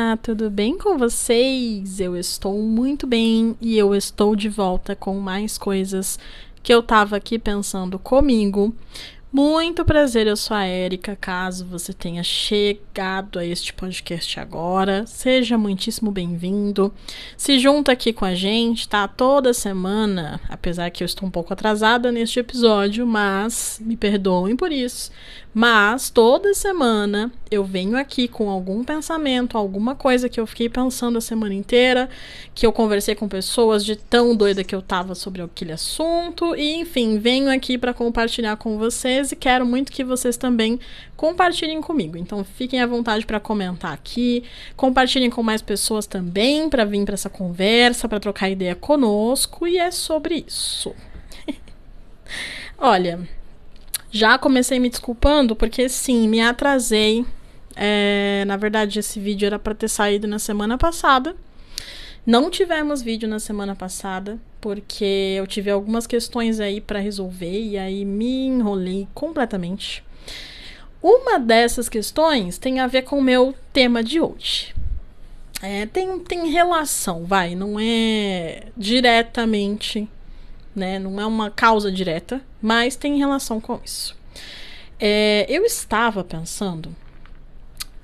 Olá, tudo bem com vocês? Eu estou muito bem e eu estou de volta com mais coisas que eu tava aqui pensando comigo. Muito prazer, eu sou a Erika. Caso você tenha chegado a este podcast agora, seja muitíssimo bem-vindo. Se junta aqui com a gente, tá? Toda semana, apesar que eu estou um pouco atrasada neste episódio, mas me perdoem por isso. Mas toda semana eu venho aqui com algum pensamento, alguma coisa que eu fiquei pensando a semana inteira, que eu conversei com pessoas de tão doida que eu tava sobre aquele assunto, e enfim, venho aqui para compartilhar com vocês e quero muito que vocês também compartilhem comigo. Então fiquem à vontade para comentar aqui, compartilhem com mais pessoas também para vir para essa conversa, para trocar ideia conosco, e é sobre isso. Olha, já comecei me desculpando porque sim, me atrasei. Na verdade, esse vídeo era para ter saído na semana passada. Não tivemos vídeo na semana passada porque eu tive algumas questões aí para resolver e aí me enrolei completamente. Uma dessas questões tem a ver com o meu tema de hoje. Tem relação, não é diretamente, né? Não é uma causa direta, mas tem relação com isso. Eu estava pensando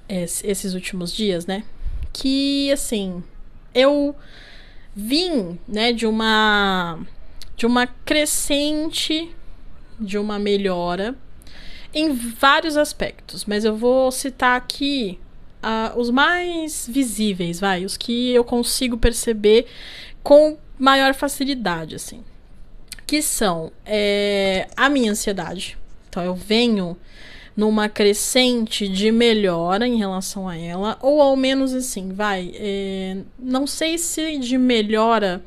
esses últimos dias, né? Que, assim, eu vim, né, de uma crescente, de uma melhora em vários aspectos. Mas eu vou citar aqui os mais visíveis, os que eu consigo perceber com maior facilidade, assim. Que são a minha ansiedade. Então eu venho numa crescente de melhora em relação a ela, ou ao menos assim, não sei se de melhora,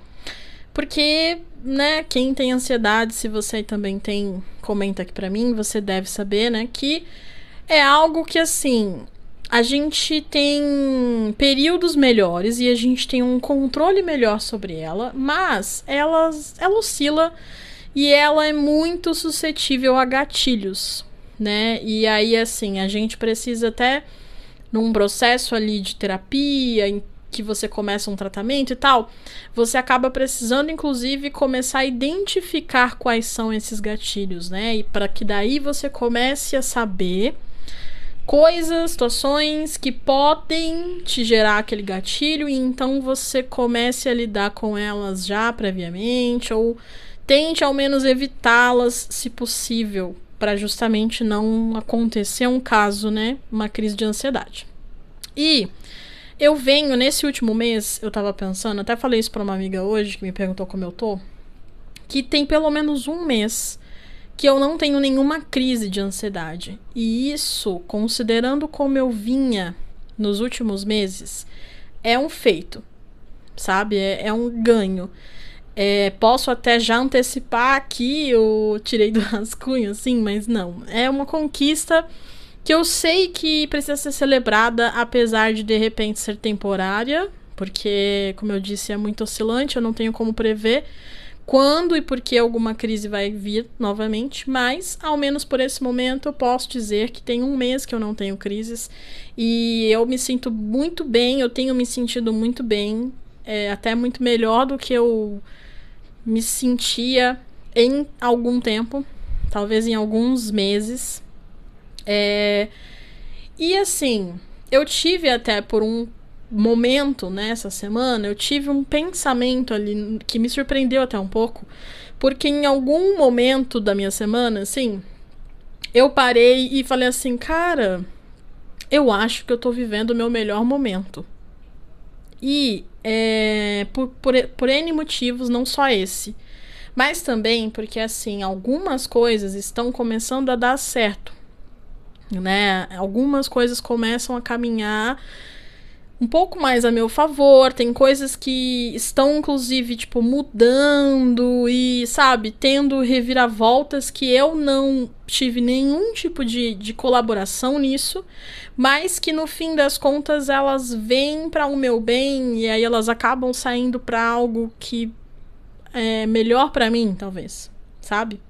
porque, né, quem tem ansiedade, se você também tem, comenta aqui pra mim, você deve saber, né, que é algo que, assim, a gente tem períodos melhores e a gente tem um controle melhor sobre ela, mas ela oscila e ela é muito suscetível a gatilhos, né? E aí, assim, a gente precisa até, num processo ali de terapia, em que você começa um tratamento e tal, você acaba precisando, inclusive, começar a identificar quais são esses gatilhos, né? E para que daí você comece a saber coisas, situações que podem te gerar aquele gatilho e então você comece a lidar com elas já previamente ou tente ao menos evitá-las se possível, para justamente não acontecer um caso, né, uma crise de ansiedade. E eu venho, nesse último mês, eu tava pensando, até falei isso para uma amiga hoje, que me perguntou como eu tô, que tem pelo menos um mês que eu não tenho nenhuma crise de ansiedade. E isso, considerando como eu vinha nos últimos meses, é um feito, sabe? É um ganho. Posso até já antecipar aqui, eu tirei do rascunho, assim, mas não. É uma conquista que eu sei que precisa ser celebrada, apesar de repente ser temporária, porque, como eu disse, é muito oscilante, eu não tenho como prever quando e por que alguma crise vai vir novamente, mas, ao menos por esse momento, eu posso dizer que tem um mês que eu não tenho crises e eu me sinto muito bem, eu tenho me sentido muito bem, até muito melhor do que eu me sentia em algum tempo, talvez em alguns meses. E assim, eu tive até por um momento nessa semana, eu tive um pensamento ali que me surpreendeu até um pouco, porque em algum momento da minha semana, assim, eu parei e falei assim, cara, eu acho que eu tô vivendo o meu melhor momento. E por N motivos, não só esse, mas também porque, assim, algumas coisas estão começando a dar certo, né? Algumas coisas começam a caminhar um pouco mais a meu favor, tem coisas que estão, inclusive, tipo, mudando e, sabe, tendo reviravoltas que eu não tive nenhum tipo de colaboração nisso, mas que, no fim das contas, elas vêm para o meu bem e aí elas acabam saindo para algo que é melhor para mim, talvez, sabe?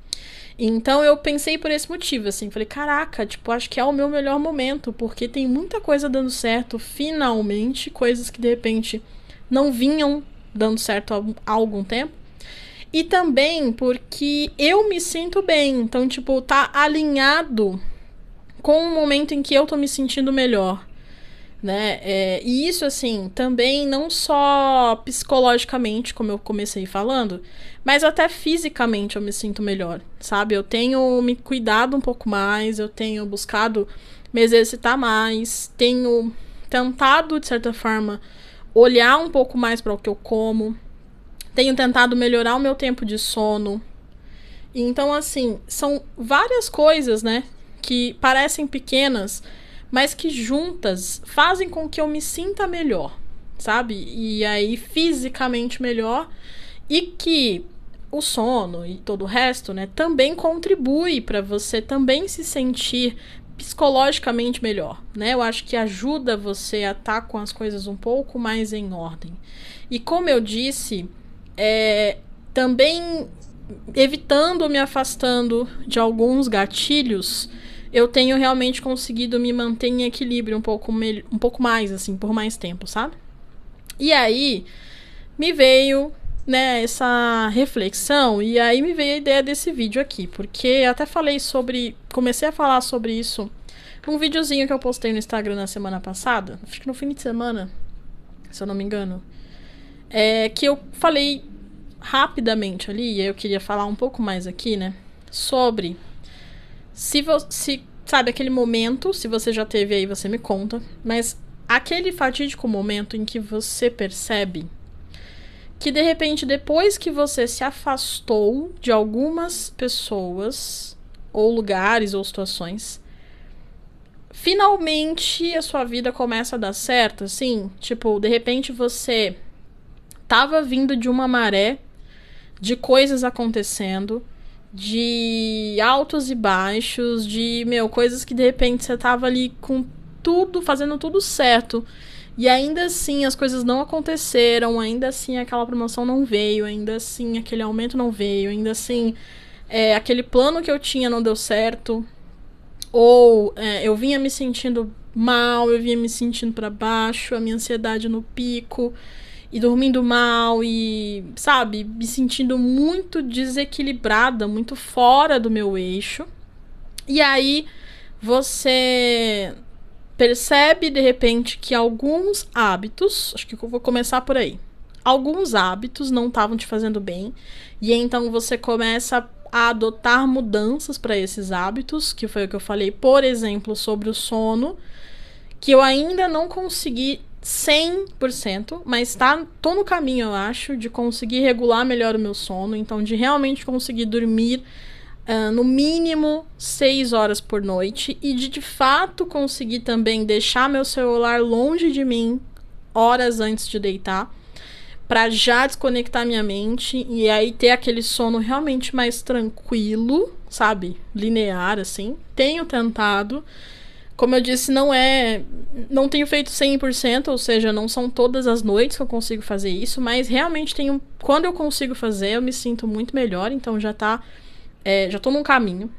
Então eu pensei por esse motivo, assim, falei, caraca, tipo, acho que é o meu melhor momento, porque tem muita coisa dando certo, finalmente, coisas que de repente não vinham dando certo há algum tempo. E também porque eu me sinto bem, então, tipo, tá alinhado com o momento em que eu tô me sentindo melhor. Né? E isso, assim, também não só psicologicamente, como eu comecei falando, mas até fisicamente eu me sinto melhor, sabe? Eu tenho me cuidado um pouco mais, eu tenho buscado me exercitar mais, tenho tentado, de certa forma, olhar um pouco mais para o que eu como, tenho tentado melhorar o meu tempo de sono. Então, assim, são várias coisas, né, que parecem pequenas, mas que juntas fazem com que eu me sinta melhor, sabe? E aí fisicamente melhor, e que o sono e todo o resto, né, também contribui para você também se sentir psicologicamente melhor, né? Eu acho que ajuda você a estar com as coisas um pouco mais em ordem. E como eu disse, também evitando, me afastando de alguns gatilhos, eu tenho realmente conseguido me manter em equilíbrio um pouco mais, assim, por mais tempo, sabe? E aí, me veio, né, essa reflexão, e aí me veio a ideia desse vídeo aqui, porque eu até comecei a falar sobre isso num videozinho que eu postei no Instagram na semana passada, acho que no fim de semana, se eu não me engano, que eu falei rapidamente ali, e eu queria falar um pouco mais aqui, né, sobre... Se sabe, aquele momento, se você já teve aí, você me conta, mas aquele fatídico momento em que você percebe que, de repente, depois que você se afastou de algumas pessoas, ou lugares, ou situações, finalmente a sua vida começa a dar certo, assim, tipo, de repente você tava vindo de uma maré de coisas acontecendo, de altos e baixos, de, coisas que de repente você tava ali com tudo, fazendo tudo certo, e ainda assim as coisas não aconteceram, ainda assim aquela promoção não veio, ainda assim aquele aumento não veio, ainda assim aquele plano que eu tinha não deu certo, ou eu vinha me sentindo mal, eu vinha me sentindo pra baixo, a minha ansiedade no pico, e dormindo mal e, sabe, me sentindo muito desequilibrada, muito fora do meu eixo. E aí você percebe de repente que alguns hábitos, acho que eu vou começar por aí, alguns hábitos não estavam te fazendo bem, e então você começa a adotar mudanças para esses hábitos, que foi o que eu falei, por exemplo, sobre o sono, que eu ainda não consegui 100%, mas tô no caminho, eu acho, de conseguir regular melhor o meu sono, então de realmente conseguir dormir no mínimo 6 horas por noite, e de fato conseguir também deixar meu celular longe de mim horas antes de deitar, para já desconectar minha mente e aí ter aquele sono realmente mais tranquilo, sabe? Linear, assim. Tenho tentado. Como eu disse, não tenho feito 100%, ou seja, não são todas as noites que eu consigo fazer isso, mas realmente quando eu consigo fazer, eu me sinto muito melhor, então já tô num caminho.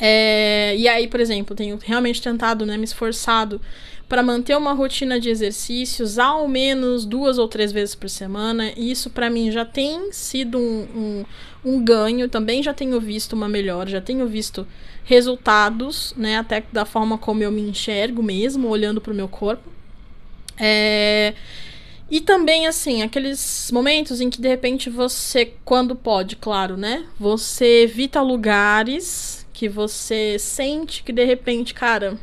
E aí, por exemplo, tenho realmente tentado, né, me esforçado para manter uma rotina de exercícios ao menos 2 ou 3 vezes por semana, e isso para mim já tem sido um ganho, também já tenho visto uma melhora, já tenho visto resultados, né, até da forma como eu me enxergo mesmo, olhando pro meu corpo. E também, assim, aqueles momentos em que de repente você, quando pode, claro, né, você evita lugares que você sente que de repente, cara,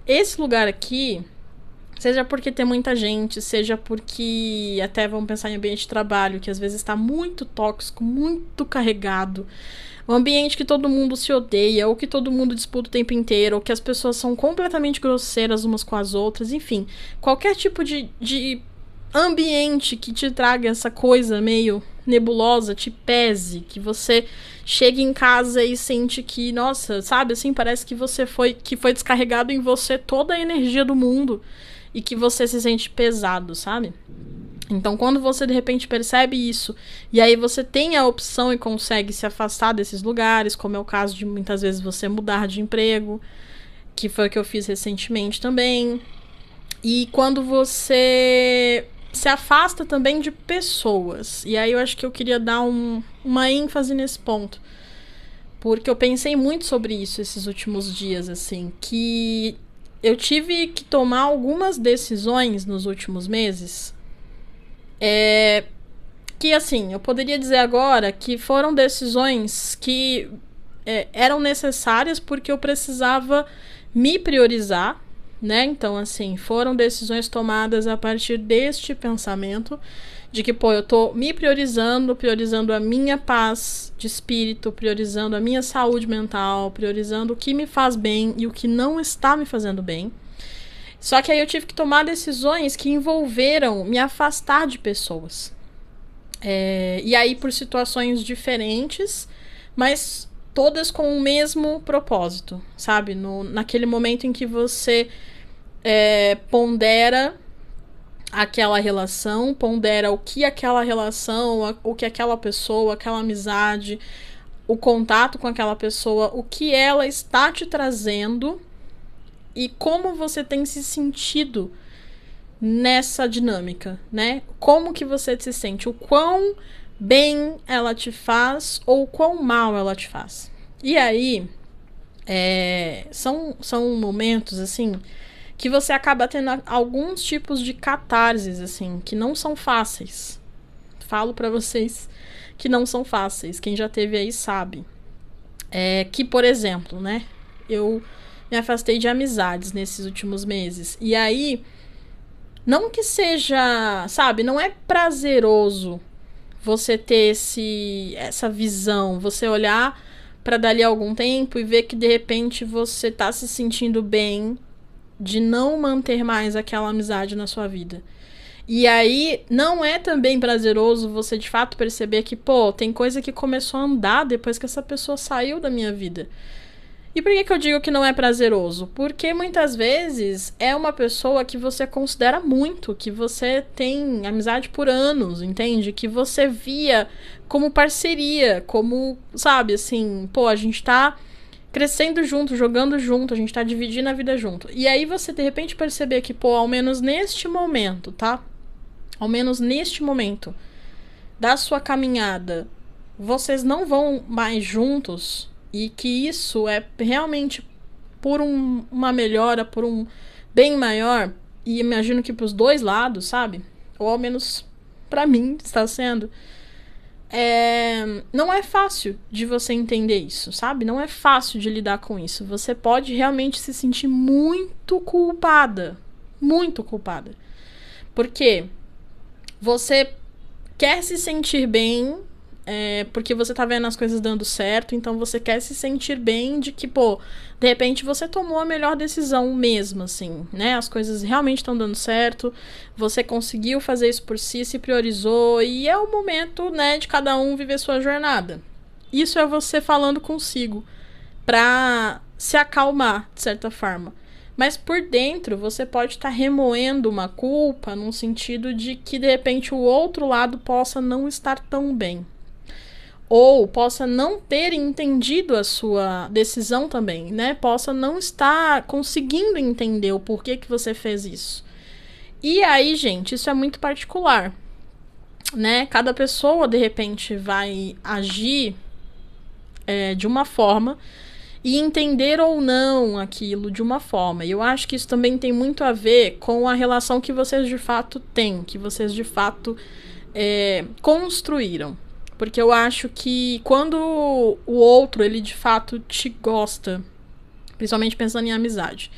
esse lugar aqui, seja porque tem muita gente, seja porque até vamos pensar em ambiente de trabalho, que às vezes está muito tóxico, muito carregado, um ambiente que todo mundo se odeia, ou que todo mundo disputa o tempo inteiro, ou que as pessoas são completamente grosseiras umas com as outras, enfim, qualquer tipo de ambiente que te traga essa coisa meio nebulosa, te pese, que você chega em casa e sente que, nossa, sabe, assim, parece que foi descarregado em você toda a energia do mundo e que você se sente pesado, sabe? Então, quando você de repente percebe isso, e aí você tem a opção e consegue se afastar desses lugares, como é o caso de muitas vezes você mudar de emprego, que foi o que eu fiz recentemente também. E quando você se afasta também de pessoas. E aí eu acho que eu queria dar uma ênfase nesse ponto. Porque eu pensei muito sobre isso esses últimos dias, assim, que eu tive que tomar algumas decisões nos últimos meses. Que, assim, eu poderia dizer agora que foram decisões que eram necessárias porque eu precisava me priorizar, né? Então, assim, foram decisões tomadas a partir deste pensamento de que, pô, eu tô me priorizando, priorizando a minha paz de espírito, priorizando a minha saúde mental, priorizando o que me faz bem e o que não está me fazendo bem. Só que aí eu tive que tomar decisões que envolveram me afastar de pessoas. E aí por situações diferentes, mas todas com o mesmo propósito, sabe? Naquele momento em que você pondera aquela relação, pondera o que aquela relação, o que aquela pessoa, aquela amizade, o contato com aquela pessoa, o que ela está te trazendo e como você tem se sentido nessa dinâmica, né? Como que você se sente, o quão bem ela te faz ou o quão mal ela te faz. E aí, são momentos, assim, que você acaba tendo alguns tipos de catarses, assim, que não são fáceis. Falo pra vocês que não são fáceis. Quem já teve aí sabe. Que, por exemplo, né? Eu me afastei de amizades nesses últimos meses. E aí, não que seja, sabe, não é prazeroso você ter essa visão, você olhar pra dali a algum tempo e ver que de repente você tá se sentindo bem de não manter mais aquela amizade na sua vida. E aí, não é também prazeroso você de fato perceber que, pô, tem coisa que começou a andar depois que essa pessoa saiu da minha vida. E por que eu digo que não é prazeroso? Porque muitas vezes é uma pessoa que você considera muito, que você tem amizade por anos, entende? Que você via como parceria, como, sabe, assim, pô, a gente tá crescendo junto, jogando junto, a gente tá dividindo a vida junto. E aí você de repente perceber que, pô, ao menos neste momento, tá? Ao menos neste momento da sua caminhada, vocês não vão mais juntos e que isso é realmente por uma melhora, por um bem maior, e imagino que pros dois lados, sabe? Ou ao menos pra mim está sendo. Não é fácil de você entender isso, sabe? Não é fácil de lidar com isso. Você pode realmente se sentir muito culpada. Muito culpada. Porque você quer se sentir bem, porque você tá vendo as coisas dando certo, então você quer se sentir bem de que, pô, de repente você tomou a melhor decisão mesmo, assim, né? As coisas realmente estão dando certo, você conseguiu fazer isso por si, se priorizou, e é o momento, né, de cada um viver sua jornada. Isso é você falando consigo, pra se acalmar, de certa forma. Mas por dentro, você pode estar remoendo uma culpa num sentido de que, de repente, o outro lado possa não estar tão bem. Ou possa não ter entendido a sua decisão também, né? Possa não estar conseguindo entender o porquê que você fez isso. E aí, gente, isso é muito particular, né? Cada pessoa, de repente, vai agir de uma forma e entender ou não aquilo de uma forma. E eu acho que isso também tem muito a ver com a relação que vocês de fato têm, que vocês de fato construíram. Porque eu acho que quando o outro, ele de fato te gosta, principalmente pensando em amizade,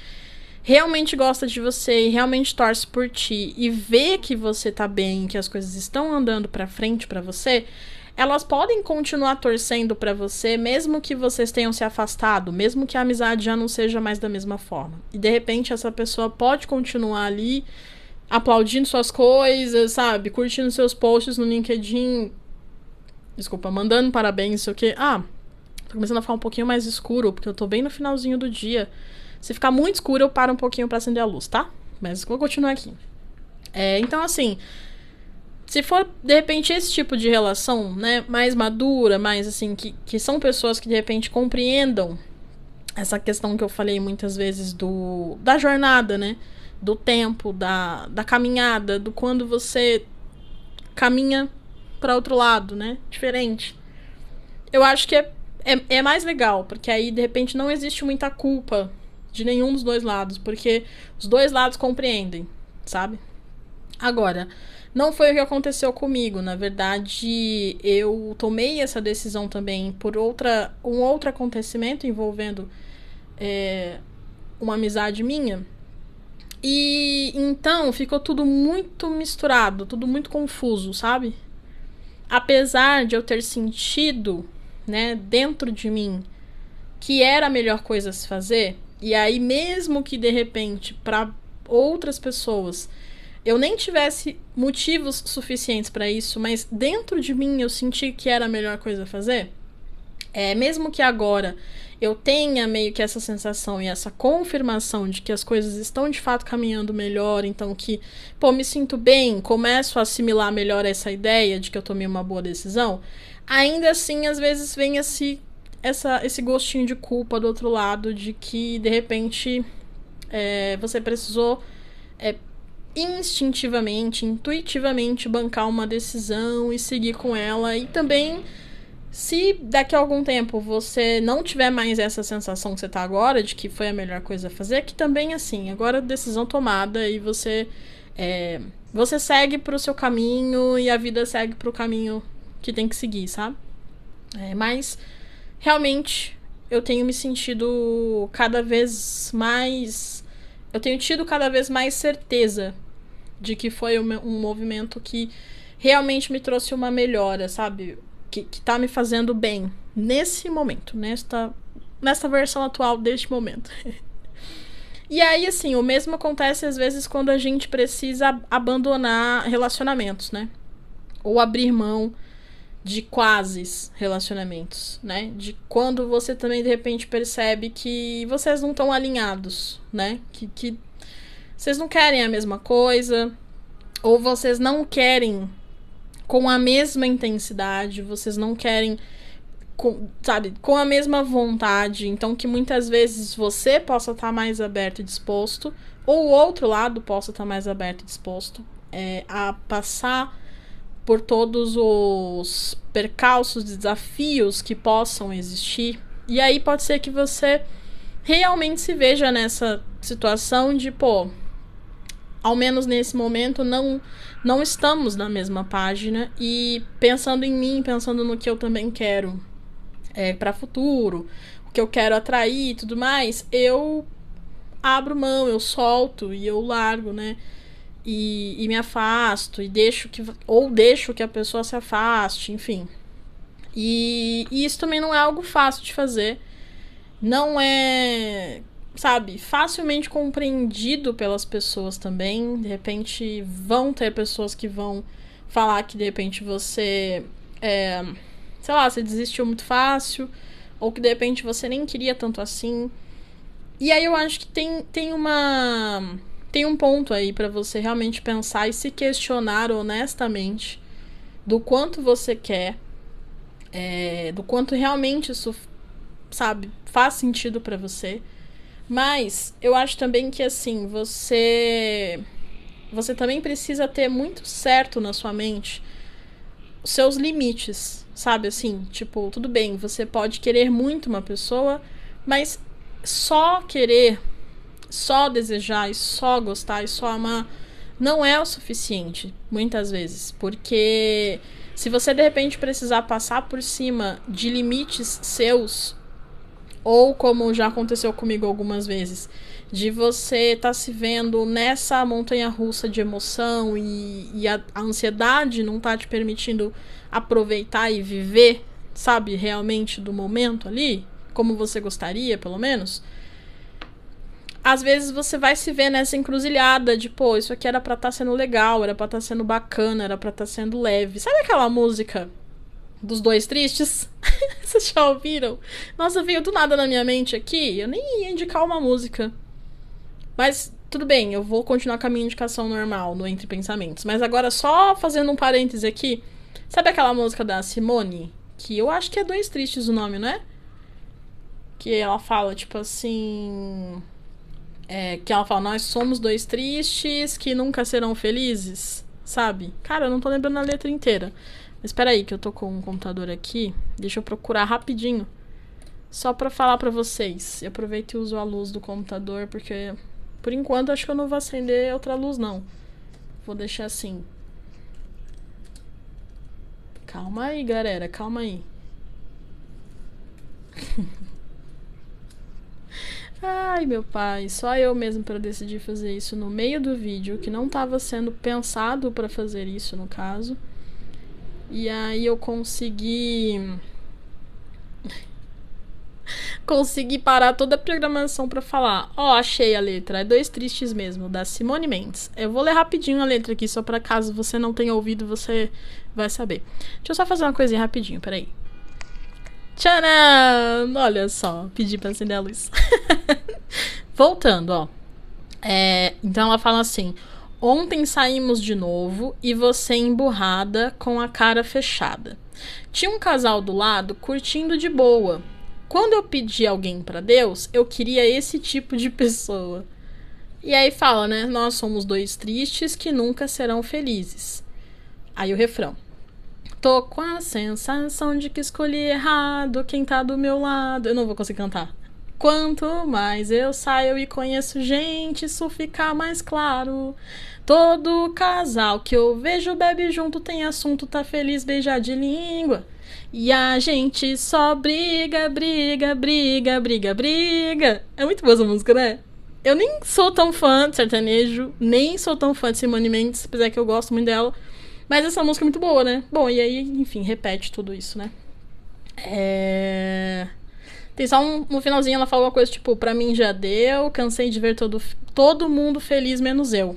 realmente gosta de você e realmente torce por ti e vê que você tá bem, que as coisas estão andando pra frente pra você, elas podem continuar torcendo pra você, mesmo que vocês tenham se afastado, mesmo que a amizade já não seja mais da mesma forma. E de repente essa pessoa pode continuar ali, aplaudindo suas coisas, sabe? Curtindo seus posts no LinkedIn. Desculpa, mandando parabéns, sei o quê. Tô começando a ficar um pouquinho mais escuro, porque eu tô bem no finalzinho do dia. Se ficar muito escuro, eu paro um pouquinho pra acender a luz, tá? Mas vou continuar aqui. Então, assim, Se for, de repente, esse tipo de relação, né, mais madura, mais assim, que são pessoas que, de repente, compreendam essa questão que eu falei muitas vezes da jornada, né, do tempo, da caminhada, do quando você caminha para outro lado, né, diferente. Eu acho que é mais legal, porque aí, de repente, não existe muita culpa de nenhum dos dois lados, porque os dois lados compreendem, sabe? Agora, não foi o que aconteceu comigo. Na verdade, eu tomei essa decisão também por um outro acontecimento envolvendo uma amizade minha. E então ficou tudo muito misturado, tudo muito confuso, sabe? Apesar de eu ter sentido, né, dentro de mim que era a melhor coisa a se fazer, e aí mesmo que de repente para outras pessoas eu nem tivesse motivos suficientes para isso, mas dentro de mim eu senti que era a melhor coisa a fazer, mesmo que agora eu tenha meio que essa sensação e essa confirmação de que as coisas estão de fato caminhando melhor, então que, me sinto bem, começo a assimilar melhor essa ideia de que eu tomei uma boa decisão, ainda assim, às vezes vem esse gostinho de culpa do outro lado, de que, de repente, você precisou instintivamente, intuitivamente bancar uma decisão e seguir com ela. E também, se daqui a algum tempo você não tiver mais essa sensação que você tá agora, de que foi a melhor coisa a fazer, que também, assim, agora a decisão tomada e você segue pro seu caminho e a vida segue pro caminho que tem que seguir, sabe? Mas, realmente, eu tenho me sentido cada vez mais... Eu tenho tido cada vez mais certeza de que foi um movimento que realmente me trouxe uma melhora, sabe? Que tá me fazendo bem nesse momento, nesta versão atual deste momento. E aí, assim, o mesmo acontece às vezes quando a gente precisa abandonar relacionamentos, né? Ou abrir mão de quase relacionamentos, né? De quando você também, de repente, percebe que vocês não estão alinhados, né? Que vocês não querem a mesma coisa, ou vocês não querem com a mesma intensidade, vocês não querem, com a mesma vontade. Então, que muitas vezes você possa estar mais aberto e disposto, ou o outro lado possa estar mais aberto e disposto a passar por todos os percalços, desafios que possam existir. E aí pode ser que você realmente se veja nessa situação de, ao menos nesse momento, não estamos na mesma página, e pensando em mim, pensando no que eu também quero para futuro, o que eu quero atrair e tudo mais, eu abro mão, eu solto e eu largo, né? E me afasto, e deixo que a pessoa se afaste, enfim. E isso também não é algo fácil de fazer. Não é, sabe, facilmente compreendido pelas pessoas também. De repente vão ter pessoas que vão falar que de repente você, sei lá, você desistiu muito fácil, ou que de repente você nem queria tanto assim. E aí eu acho que tem um ponto aí pra você realmente pensar e se questionar honestamente do quanto você quer, do quanto realmente isso, sabe, faz sentido pra você. Mas eu acho também que, assim, você também precisa ter muito certo na sua mente os seus limites, sabe? Assim, tipo, tudo bem, você pode querer muito uma pessoa, mas só querer, só desejar e só gostar e só amar não é o suficiente, muitas vezes. Porque se você, de repente, precisar passar por cima de limites seus, ou como já aconteceu comigo algumas vezes, de você estar se vendo nessa montanha-russa de emoção e a ansiedade não tá te permitindo aproveitar e viver, sabe, realmente do momento ali, como você gostaria, pelo menos, às vezes você vai se ver nessa encruzilhada de, isso aqui era pra estar sendo legal, era pra estar sendo bacana, era pra estar sendo leve. Sabe aquela música dos Dois Tristes? Vocês já ouviram? Nossa, veio do nada na minha mente aqui. Eu nem ia indicar uma música. Mas tudo bem, eu vou continuar com a minha indicação normal no Entre Pensamentos. Mas agora, só fazendo um parêntese aqui. Sabe aquela música da Simone? Que eu acho que é Dois Tristes o nome, não é? Que ela fala, tipo assim... que ela fala, nós somos dois tristes que nunca serão felizes, sabe? Cara, eu não tô lembrando a letra inteira. Mas espera aí, que eu tô com um computador aqui. Deixa eu procurar rapidinho. Só pra falar pra vocês. Eu aproveito e uso a luz do computador, porque... Por enquanto, acho que eu não vou acender outra luz, não. Vou deixar assim. Calma aí, galera. Calma aí. Ai, meu pai. Só eu mesmo pra decidir fazer isso no meio do vídeo, que não tava sendo pensado pra fazer isso, no caso. E aí eu consegui parar toda a programação pra falar. Ó, achei a letra. É Dois Tristes mesmo, da Simone Mendes. Eu vou ler rapidinho a letra aqui, só pra caso você não tenha ouvido, você vai saber. Deixa eu só fazer uma coisinha rapidinho, peraí. Tcharam! Olha só, pedi pra acender a luz. Voltando, ó. Então ela fala assim... Ontem saímos de novo e você emburrada com a cara fechada. Tinha um casal do lado curtindo de boa. Quando eu pedi alguém pra Deus, eu queria esse tipo de pessoa. E aí fala, né? Nós somos dois tristes que nunca serão felizes. Aí o refrão. Tô com a sensação de que escolhi errado quem tá do meu lado. Eu não vou conseguir cantar. Quanto mais eu saio e conheço gente, isso fica mais claro. Todo casal que eu vejo bebe junto, tem assunto, tá feliz, beijar de língua. E a gente só briga, briga, briga, briga, briga. É muito boa essa música, né? Eu nem sou tão fã de sertanejo, nem sou tão fã de Simone Mendes, apesar que eu gosto muito dela. Mas essa música é muito boa, né? Bom, e aí, enfim, repete tudo isso, né? Tem só no finalzinho ela fala uma coisa tipo, pra mim já deu, cansei de ver todo mundo feliz, menos eu.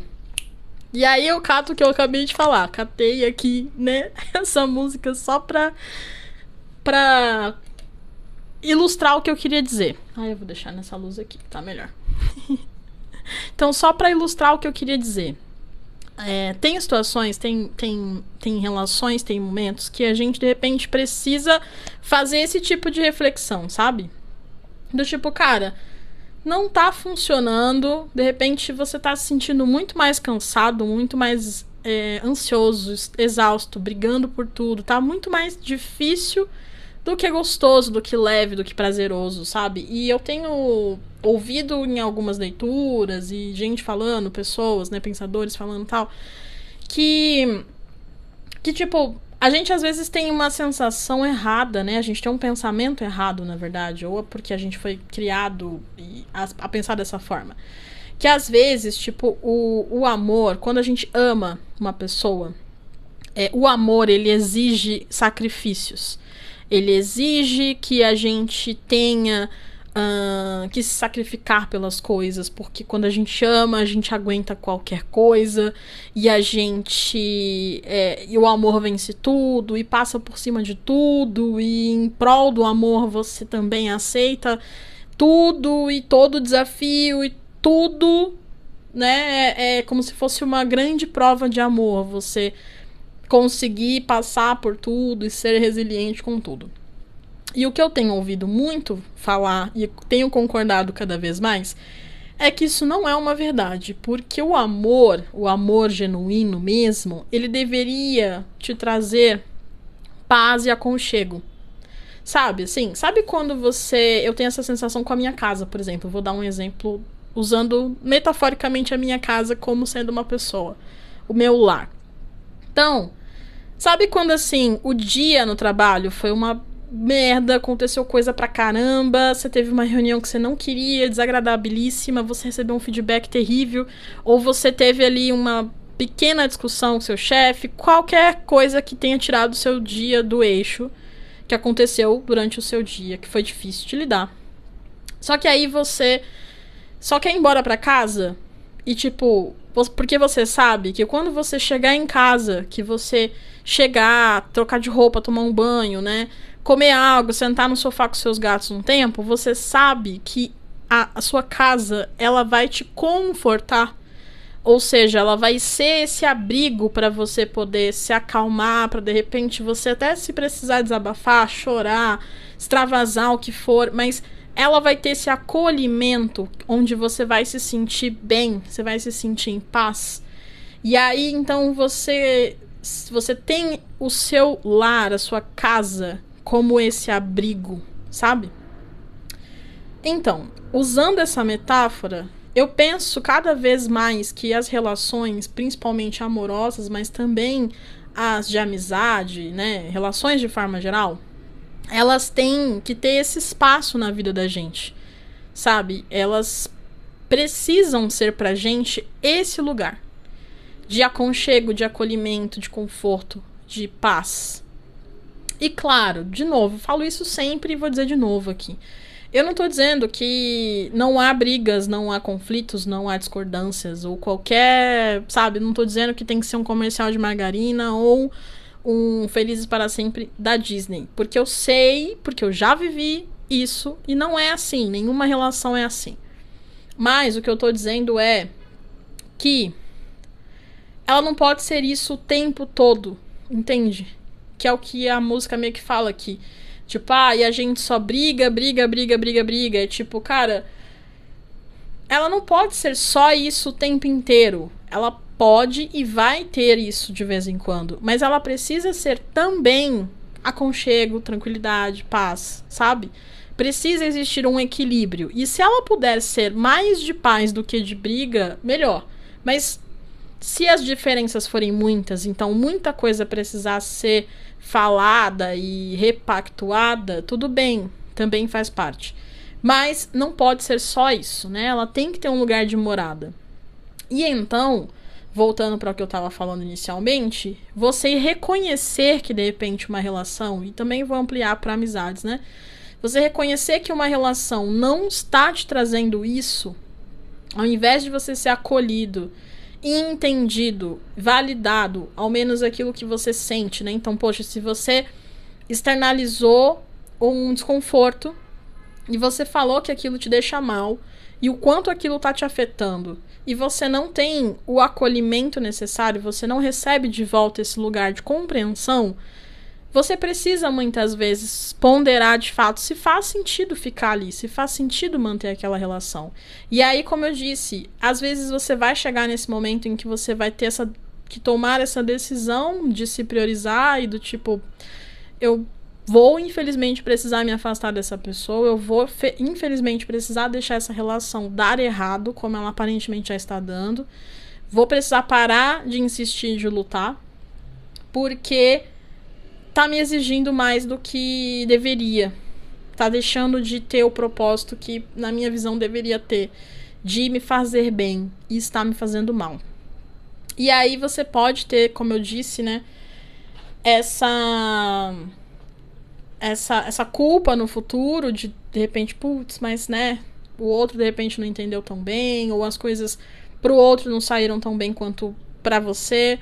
E aí eu cato o que eu acabei de falar. Catei aqui, né, essa música só pra ilustrar o que eu queria dizer. Eu vou deixar nessa luz aqui, tá melhor. Então, só pra ilustrar o que eu queria dizer. Tem situações, tem relações, tem momentos que a gente, de repente, precisa fazer esse tipo de reflexão, sabe? Do tipo, cara, não tá funcionando, de repente você tá se sentindo muito mais cansado, muito mais ansioso, exausto, brigando por tudo, tá muito mais difícil do que gostoso, do que leve, do que prazeroso, sabe? E eu tenho ouvido em algumas leituras e gente falando, pessoas, né, pensadores falando tal, que tipo, a gente às vezes tem uma sensação errada, né? A gente tem um pensamento errado, na verdade, ou é porque a gente foi criado a pensar dessa forma. Que às vezes, tipo, o amor, quando a gente ama uma pessoa, o amor, ele exige sacrifícios. Ele exige que a gente tenha que se sacrificar pelas coisas, porque quando a gente ama, a gente aguenta qualquer coisa, e a gente e o amor vence tudo, e passa por cima de tudo, e em prol do amor você também aceita tudo, e todo desafio, e tudo, né, é como se fosse uma grande prova de amor, você conseguir passar por tudo e ser resiliente com tudo. E o que eu tenho ouvido muito falar, e tenho concordado cada vez mais, é que isso não é uma verdade. Porque o amor genuíno mesmo, ele deveria te trazer paz e aconchego. Sabe, assim, sabe quando eu tenho essa sensação com a minha casa, por exemplo. Vou dar um exemplo usando metaforicamente a minha casa como sendo uma pessoa. O meu lar. Então, sabe quando, assim, o dia no trabalho foi uma merda, aconteceu coisa pra caramba, você teve uma reunião que você não queria, desagradabilíssima, você recebeu um feedback terrível, ou você teve ali uma pequena discussão com seu chefe, qualquer coisa que tenha tirado o seu dia do eixo, que aconteceu durante o seu dia, que foi difícil de lidar. Só que aí você só quer ir embora pra casa e, tipo, porque você sabe que quando você chegar em casa, que você chegar, trocar de roupa, tomar um banho, né, comer algo, sentar no sofá com seus gatos um tempo, você sabe que a sua casa, ela vai te confortar. Ou seja, ela vai ser esse abrigo para você poder se acalmar, para de repente você até se precisar desabafar, chorar, extravasar o que for, mas ela vai ter esse acolhimento onde você vai se sentir bem, você vai se sentir em paz. E aí, então, você tem o seu lar, a sua casa, como esse abrigo, sabe? Então, usando essa metáfora, eu penso cada vez mais que as relações, principalmente amorosas, mas também as de amizade, né, relações de forma geral, elas têm que ter esse espaço na vida da gente, sabe? Elas precisam ser pra gente esse lugar de aconchego, de acolhimento, de conforto, de paz. E claro, de novo, falo isso sempre e vou dizer de novo aqui. Eu não tô dizendo que não há brigas, não há conflitos, não há discordâncias, ou qualquer, sabe? Não tô dizendo que tem que ser um comercial de margarina ou um Felizes para Sempre da Disney. Porque eu sei, porque eu já vivi isso, e não é assim, nenhuma relação é assim. Mas o que eu tô dizendo é que ela não pode ser isso o tempo todo, entende? Que é o que a música meio que fala aqui. Tipo, e a gente só briga. É tipo, cara, ela não pode ser só isso o tempo inteiro. Ela pode e vai ter isso de vez em quando. Mas ela precisa ser também aconchego, tranquilidade, paz, sabe? Precisa existir um equilíbrio. E se ela puder ser mais de paz do que de briga, melhor. Mas se as diferenças forem muitas, então muita coisa precisar ser falada e repactuada, tudo bem, também faz parte. Mas não pode ser só isso, né? Ela tem que ter um lugar de morada. E então, voltando para o que eu estava falando inicialmente, você reconhecer que de repente uma relação, e também vou ampliar para amizades, né? Você reconhecer que uma relação não está te trazendo isso, ao invés de você ser acolhido, entendido, validado, ao menos aquilo que você sente, né? Então, poxa, se você externalizou um desconforto e você falou que aquilo te deixa mal e o quanto aquilo tá te afetando e você não tem o acolhimento necessário, você não recebe de volta esse lugar de compreensão, você precisa muitas vezes ponderar de fato se faz sentido ficar ali, se faz sentido manter aquela relação. E aí, como eu disse, às vezes você vai chegar nesse momento em que você vai ter que tomar essa decisão de se priorizar e do tipo, eu vou infelizmente precisar me afastar dessa pessoa, eu vou infelizmente precisar deixar essa relação dar errado, como ela aparentemente já está dando, vou precisar parar de insistir, de lutar, porque tá me exigindo mais do que deveria. Tá deixando de ter o propósito que, na minha visão, deveria ter. De me fazer bem. E está me fazendo mal. E aí você pode ter, como eu disse, né? Essa culpa no futuro de repente, putz, mas, né? O outro, de repente, não entendeu tão bem. Ou as coisas pro outro não saíram tão bem quanto pra você.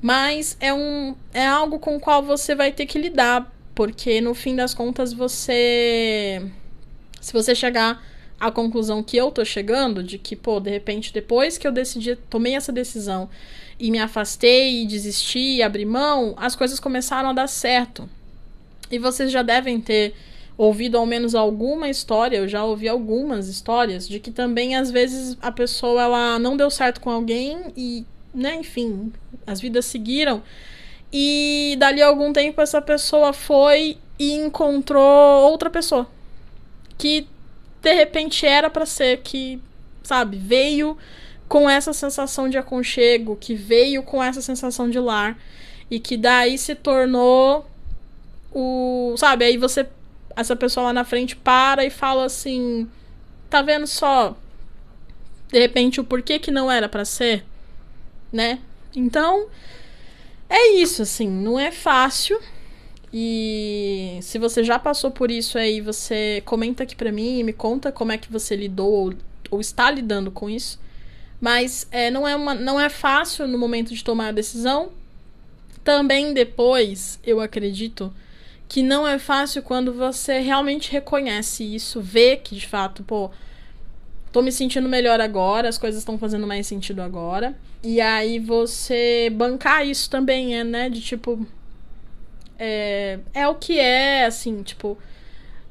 Mas é algo com o qual você vai ter que lidar, porque no fim das contas se você chegar à conclusão que eu tô chegando, de que, de repente, depois que eu tomei essa decisão e me afastei, e desisti, e abri mão, as coisas começaram a dar certo. E vocês já devem ter ouvido ao menos alguma história, eu já ouvi algumas histórias, de que também, às vezes, a pessoa ela não deu certo com alguém e, né, enfim, as vidas seguiram e dali a algum tempo essa pessoa foi e encontrou outra pessoa que de repente era pra ser, que, sabe, veio com essa sensação de aconchego, que veio com essa sensação de lar e que daí se tornou sabe, aí essa pessoa lá na frente para e fala assim, tá vendo só de repente o porquê que não era pra ser, né? Então, é isso, assim, não é fácil. E se você já passou por isso aí, você comenta aqui pra mim e me conta como é que você lidou ou está lidando com isso. Mas não é fácil no momento de tomar a decisão. Também depois, eu acredito que não é fácil quando você realmente reconhece isso, vê que de fato, tô me sentindo melhor agora, as coisas estão fazendo mais sentido agora. E aí você bancar isso também, né? De tipo. É o que é, assim, tipo.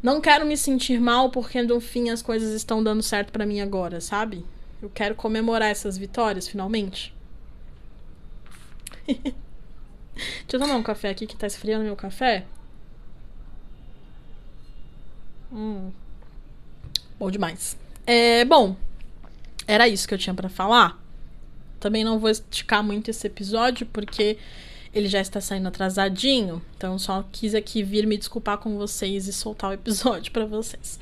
Não quero me sentir mal porque no fim as coisas estão dando certo pra mim agora, sabe? Eu quero comemorar essas vitórias, finalmente. Deixa eu tomar um café aqui que tá esfriando meu café. Bom demais. Bom, era isso que eu tinha pra falar. Também não vou esticar muito esse episódio porque ele já está saindo atrasadinho. Então só quis aqui vir me desculpar com vocês e soltar o episódio pra vocês.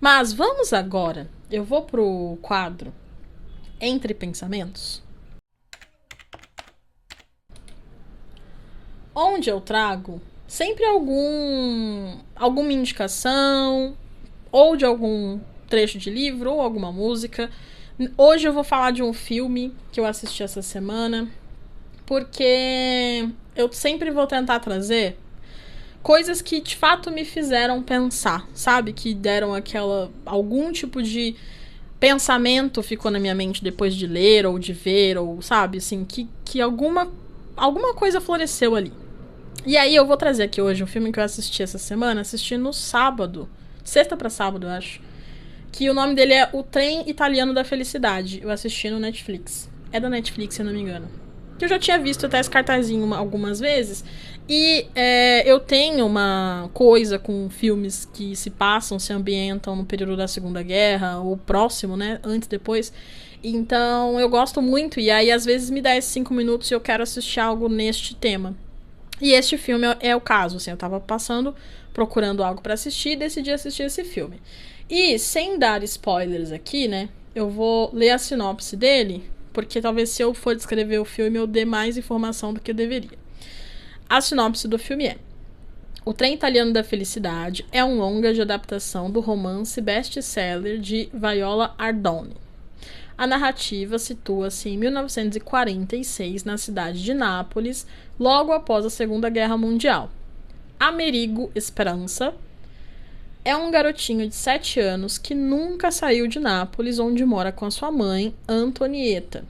Mas vamos agora. Eu vou pro quadro Entre Pensamentos, onde eu trago sempre alguma indicação, ou de algum trecho de livro, ou alguma música. Hoje eu vou falar de um filme que eu assisti essa semana, porque eu sempre vou tentar trazer coisas que de fato me fizeram pensar, sabe? Que deram algum tipo de pensamento ficou na minha mente depois de ler ou de ver, ou sabe, assim, que alguma coisa floresceu ali. E aí eu vou trazer aqui hoje um filme que eu assisti essa semana, assisti no sábado, sexta pra sábado, eu acho, que o nome dele é O Trem Italiano da Felicidade. Eu assisti no Netflix. É da Netflix, se eu não me engano. Que eu já tinha visto até esse cartazinho algumas vezes. E eu tenho uma coisa com filmes que se ambientam no período da Segunda Guerra, ou próximo, né? Antes, depois. Então eu gosto muito. E aí, às vezes, me dá esses 5 minutos e eu quero assistir algo neste tema. E este filme é o caso. Assim, eu tava procurando algo pra assistir e decidi assistir esse filme. E, sem dar spoilers aqui, né? Eu vou ler a sinopse dele, porque talvez se eu for descrever o filme eu dê mais informação do que eu deveria. A sinopse do filme é: O Trem Italiano da Felicidade é um longa de adaptação do romance best-seller de Viola Ardoni. A narrativa situa-se em 1946 na cidade de Nápoles, logo após a Segunda Guerra Mundial. Amerigo Esperança é um garotinho de 7 anos que nunca saiu de Nápoles, onde mora com a sua mãe, Antonieta.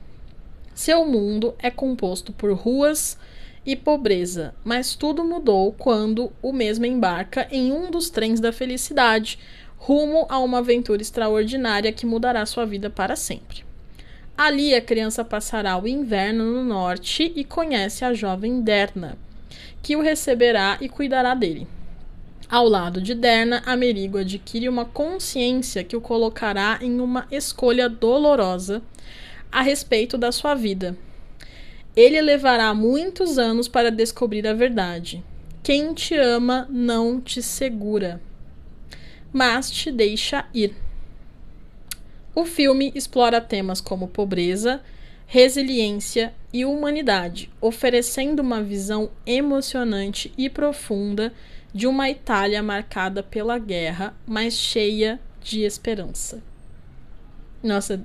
Seu mundo é composto por ruas e pobreza, mas tudo mudou quando o mesmo embarca em um dos trens da felicidade, rumo a uma aventura extraordinária que mudará sua vida para sempre. Ali a criança passará o inverno no norte e conhece a jovem Derna, que o receberá e cuidará dele. Ao lado de Derna, Amerigo adquire uma consciência que o colocará em uma escolha dolorosa a respeito da sua vida. Ele levará muitos anos para descobrir a verdade. Quem te ama não te segura, mas te deixa ir. O filme explora temas como pobreza, resiliência e humanidade, oferecendo uma visão emocionante e profunda de uma Itália marcada pela guerra, mas cheia de esperança. Nossa,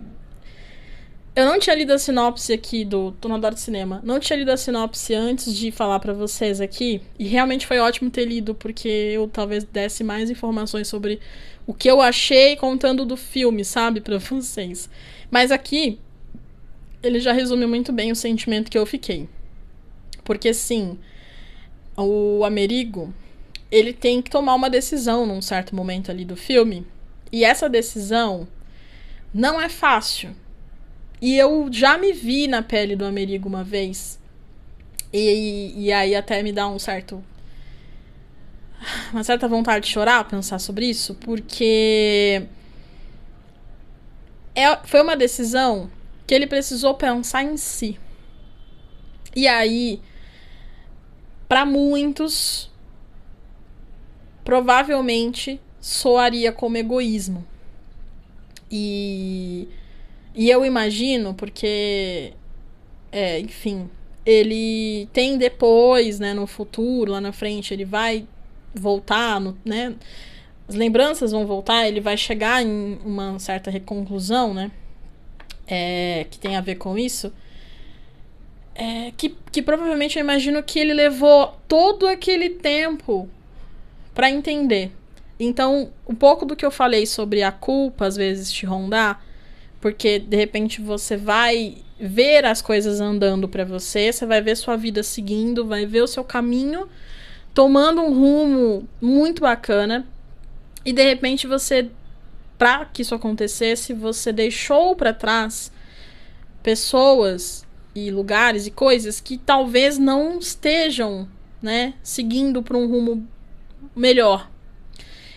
eu não tinha lido a sinopse aqui do Tonador de Cinema. Não tinha lido a sinopse antes de falar pra vocês aqui. E realmente foi ótimo ter lido, porque eu talvez desse mais informações sobre o que eu achei contando do filme, sabe? Pra vocês. Mas aqui, ele já resume muito bem o sentimento que eu fiquei. Porque, sim, o Amerigo, ele tem que tomar uma decisão num certo momento ali do filme. E essa decisão não é fácil. E eu já me vi na pele do Amerigo uma vez. E aí até me dá uma certa vontade de chorar pensar sobre isso. Porque foi uma decisão que ele precisou pensar em si. E aí, para muitos, provavelmente soaria como egoísmo. E eu imagino, porque, enfim, ele tem depois, né, no futuro, lá na frente, ele vai voltar, né, as lembranças vão voltar, ele vai chegar em uma certa reconclusão, né, que tem a ver com isso, que provavelmente eu imagino que ele levou todo aquele tempo para entender. Então, um pouco do que eu falei sobre a culpa, às vezes, te rondar, Porque, de repente, você vai ver as coisas andando pra você, você vai ver sua vida seguindo, vai ver o seu caminho tomando um rumo muito bacana. E, de repente, você, pra que isso acontecesse, você deixou pra trás pessoas e lugares e coisas que talvez não estejam, né, seguindo pra um rumo melhor.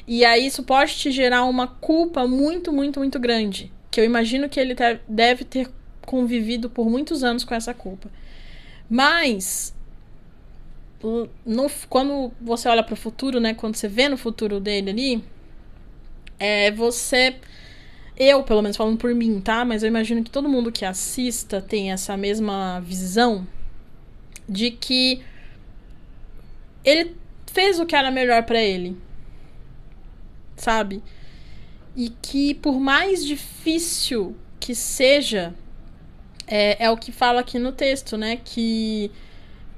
E aí isso pode te gerar uma culpa muito, muito, muito grande. Que eu imagino que ele deve ter convivido por muitos anos com essa culpa. Mas, quando você olha para o futuro, né? Quando você vê no futuro dele ali, você... Eu, pelo menos, falando por mim, tá? Mas eu imagino que todo mundo que assista tem essa mesma visão de que ele fez o que era melhor para ele. Sabe? E que por mais difícil que seja, é o que fala aqui no texto, né? Que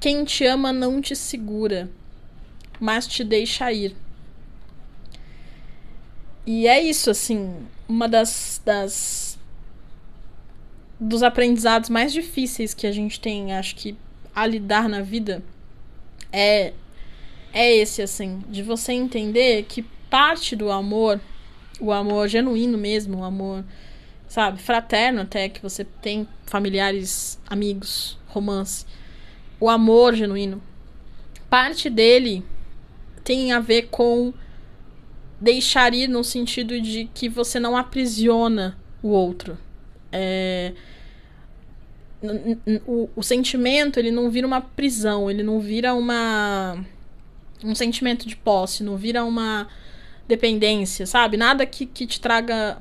quem te ama não te segura, mas te deixa ir. E é isso, assim, uma dos aprendizados mais difíceis que a gente tem, acho que, a lidar na vida é esse, assim, de você entender que parte do amor, o amor genuíno mesmo, o amor, sabe, fraterno até, que você tem familiares, amigos, romance, o amor genuíno, parte dele tem a ver com deixar ir no sentido de que você não aprisiona o outro. O sentimento, ele não vira uma prisão, ele não vira um sentimento de posse, não vira uma dependência, sabe? Nada que te traga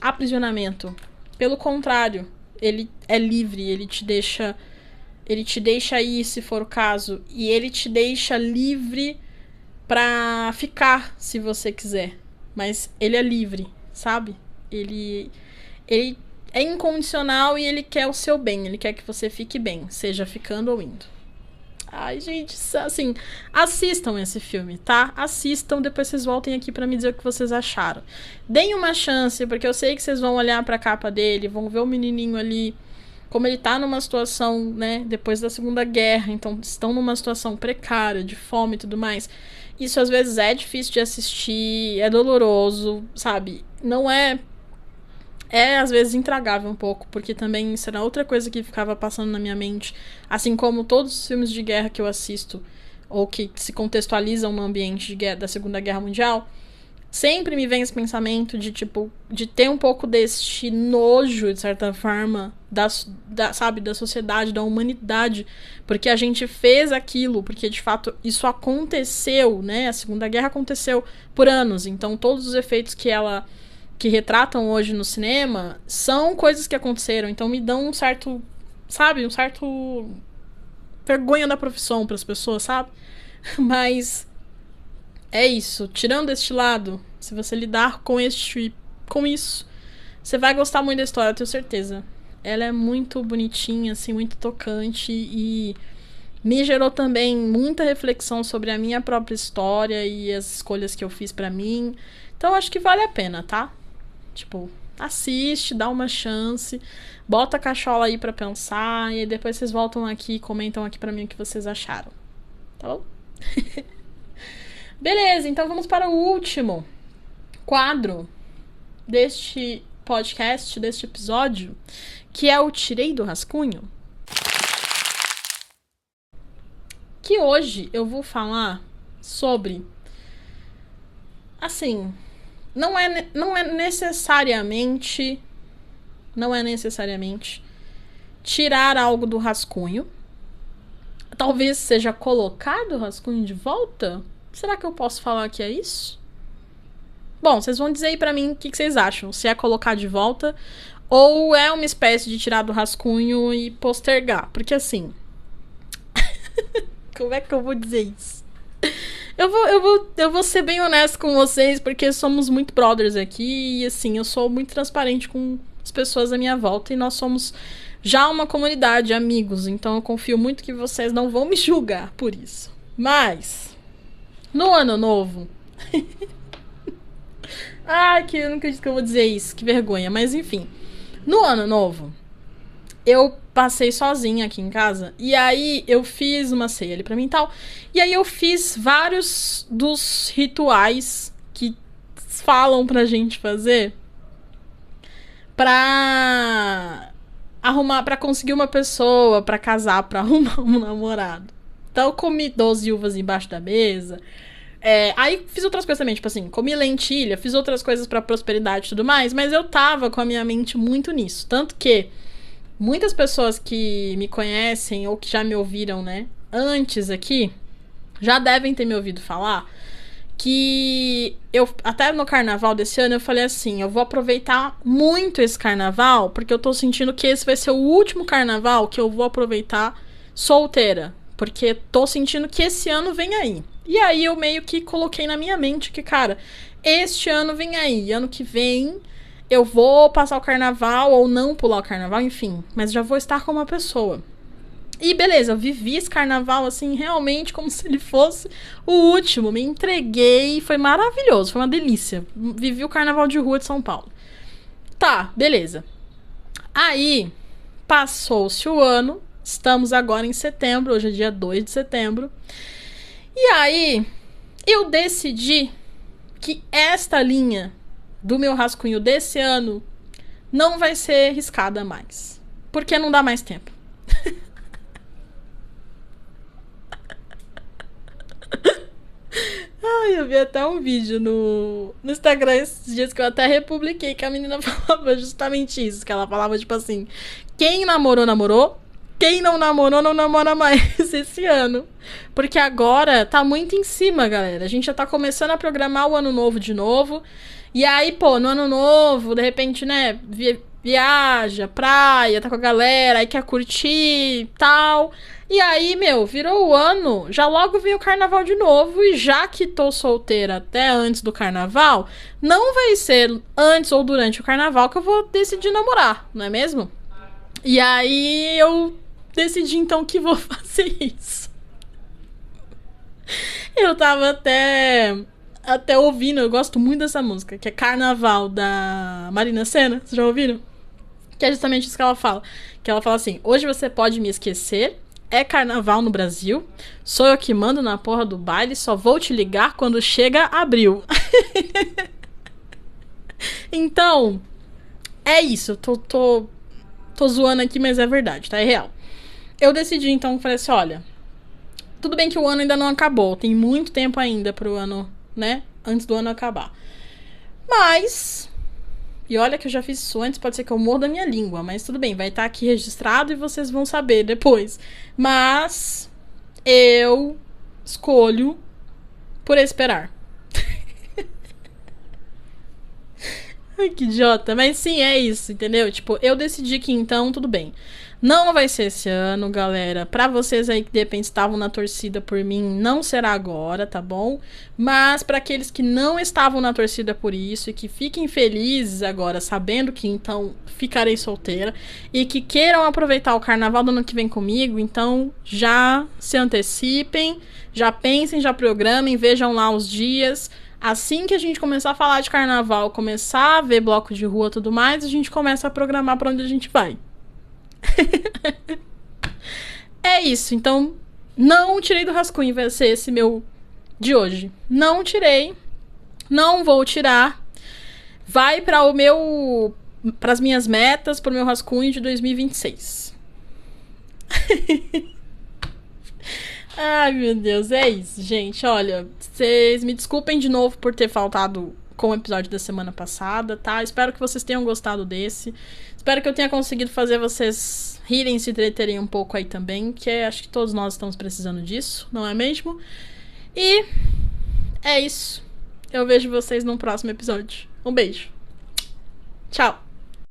aprisionamento. Pelo contrário, ele é livre, ele te deixa ir, se for o caso, e ele te deixa livre pra ficar, se você quiser. Mas ele é livre, sabe? Ele é incondicional e ele quer o seu bem, ele quer que você fique bem, seja ficando ou indo. Ai, gente, assim, assistam esse filme, tá? Assistam, depois vocês voltem aqui pra me dizer o que vocês acharam. Deem uma chance, porque eu sei que vocês vão olhar pra capa dele, vão ver o menininho ali, como ele tá numa situação, né, depois da Segunda Guerra, então estão numa situação precária, de fome e tudo mais. Isso às vezes é difícil de assistir, é doloroso, sabe? Não é... É, às vezes, intragável um pouco, porque também isso era outra coisa que ficava passando na minha mente. Assim como todos os filmes de guerra que eu assisto, ou que se contextualizam no ambiente de guerra, da Segunda Guerra Mundial, sempre me vem esse pensamento de, tipo, de ter um pouco deste nojo, de certa forma, sabe, da sociedade, da humanidade, porque a gente fez aquilo, porque, de fato, isso aconteceu, né? A Segunda Guerra aconteceu por anos, então todos os efeitos que retratam hoje no cinema são coisas que aconteceram, então me dão um certo, sabe, vergonha da profissão para as pessoas, sabe? Mas é isso, tirando este lado, se você lidar com isso, você vai gostar muito da história, eu tenho certeza. Ela é muito bonitinha, assim, muito tocante e me gerou também muita reflexão sobre a minha própria história e as escolhas que eu fiz para mim. Então acho que vale a pena, tá? Tipo, assiste, dá uma chance, bota a cachola aí pra pensar e aí depois vocês voltam aqui e comentam aqui pra mim o que vocês acharam. Tá bom? Beleza, então vamos para o último quadro deste podcast, deste episódio, que é o Tirei do Rascunho. Que hoje eu vou falar sobre, assim... Não é necessariamente tirar algo do rascunho. Talvez seja colocar o rascunho de volta. Será que eu posso falar que é isso? Bom, vocês vão dizer aí pra mim o que vocês acham. Se é colocar de volta ou é uma espécie de tirar do rascunho e postergar. Porque assim... Como é que eu vou dizer isso? Eu vou ser bem honesto com vocês, porque somos muito brothers aqui e, assim, eu sou muito transparente com as pessoas à minha volta e nós somos já uma comunidade, amigos, então eu confio muito que vocês não vão me julgar por isso. Mas, no ano novo... Ai, que eu nunca disse que eu vou dizer isso, que vergonha, mas enfim. No ano novo, eu passei sozinha aqui em casa. E aí eu fiz uma ceia ali pra mim e tal. E aí eu fiz vários dos rituais que falam pra gente fazer pra arrumar, pra conseguir uma pessoa, pra casar, pra arrumar um namorado. Então eu comi 12 uvas embaixo da mesa. Aí fiz outras coisas também, tipo assim, comi lentilha, fiz outras coisas pra prosperidade e tudo mais, mas eu tava com a minha mente muito nisso. Tanto que muitas pessoas que me conhecem ou que já me ouviram, né, antes aqui, já devem ter me ouvido falar que eu, até no carnaval desse ano, eu falei assim, eu vou aproveitar muito esse carnaval, porque eu tô sentindo que esse vai ser o último carnaval que eu vou aproveitar solteira, porque tô sentindo que esse ano vem aí. E aí eu meio que coloquei na minha mente que, cara, este ano vem aí, ano que vem eu vou passar o carnaval ou não pular o carnaval, enfim, mas já vou estar com uma pessoa. E beleza, eu vivi esse carnaval assim, realmente como se ele fosse o último. Me entreguei, foi maravilhoso, foi uma delícia. Vivi o carnaval de rua de São Paulo. Tá, beleza. Aí, passou-se o ano, estamos agora em setembro, hoje é dia 2 de setembro. E aí, eu decidi que esta linha do meu rascunho desse ano não vai ser riscada mais. Porque não dá mais tempo. Ai, eu vi até um vídeo no Instagram esses dias que eu até republiquei, que a menina falava justamente isso. Que ela falava, tipo assim, quem namorou, namorou. Quem não namorou, não namora mais esse ano. Porque agora tá muito em cima, galera. A gente já tá começando a programar o ano novo de novo. E aí, pô, no ano novo, de repente, né, viaja, praia, tá com a galera, aí quer curtir e tal. E aí, meu, virou o ano, já logo veio o carnaval de novo. E já que tô solteira até antes do carnaval, não vai ser antes ou durante o carnaval que eu vou decidir namorar, não é mesmo? E aí eu decidi então que vou fazer isso. Eu tava até ouvindo, eu gosto muito dessa música, que é Carnaval, da Marina Sena. Vocês já ouviram? Que é justamente isso que ela fala. Que ela fala assim, hoje você pode me esquecer, é carnaval no Brasil, sou eu que mando na porra do baile, só vou te ligar quando chega abril. Então, é isso, eu tô zoando aqui, mas é verdade, tá? É real. Eu decidi então, falei assim, olha, tudo bem que o ano ainda não acabou, tem muito tempo ainda pro ano, né, antes do ano acabar. Mas, e olha que eu já fiz isso antes, pode ser que eu morda a minha língua, mas tudo bem, vai estar aqui registrado e vocês vão saber depois. Mas eu escolho por esperar. Ai, que idiota. Mas sim, é isso, entendeu? Tipo, eu decidi que então, tudo bem. Não vai ser esse ano, galera. Pra vocês aí que de repente estavam na torcida por mim, não será agora, tá bom? Mas pra aqueles que não estavam na torcida por isso e que fiquem felizes agora, sabendo que então ficarei solteira e que queiram aproveitar o carnaval do ano que vem comigo, então já se antecipem, já pensem, já programem, vejam lá os dias. Assim que a gente começar a falar de carnaval, começar a ver bloco de rua e tudo mais, a gente começa a programar pra onde a gente vai. É isso, então não tirei do rascunho, vai ser esse meu de hoje. Não tirei, não vou tirar. Vai para o meu, para as minhas metas, para o meu rascunho de 2026. Ai, meu Deus, é isso, gente. Olha, vocês me desculpem de novo por ter faltado com o episódio da semana passada, tá? Espero que vocês tenham gostado desse. Espero que eu tenha conseguido fazer vocês rirem e se entreterem um pouco aí também, que acho que todos nós estamos precisando disso, não é mesmo? E é isso. Eu vejo vocês no próximo episódio. Um beijo. Tchau.